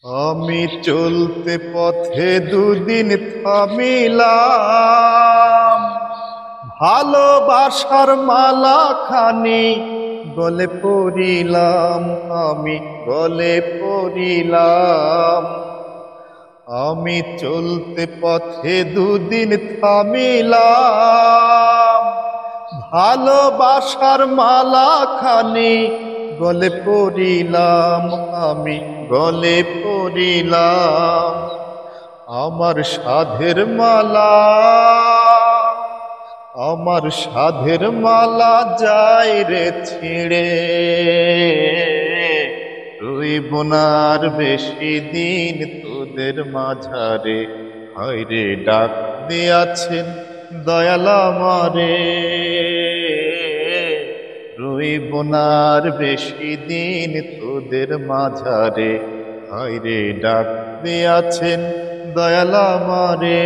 আমি চলতে পথে দুদিন থামিলাম, ভালোবাসার মালা খানি গলে পড়িলাম, আমি গলে পড়িলাম। আমি চলতে পথে দুদিন থামিলাম, ভালোবাসার মালা খানি গলে পড়িলাম, আমি গলে পড়িলাম। আমার সাধের মালা, আমার সাধের মালা যায় রে ছিঁড়ে, রইব না আর বেশি দিন তোদের মাঝারে। হায়রে ডাক দিয়াছেন দয়াল আমারে, রইব না আর বেশি দিন তোদের মাঝারে। হায়রে ডাক দিয়াছেন দয়াল আমারে।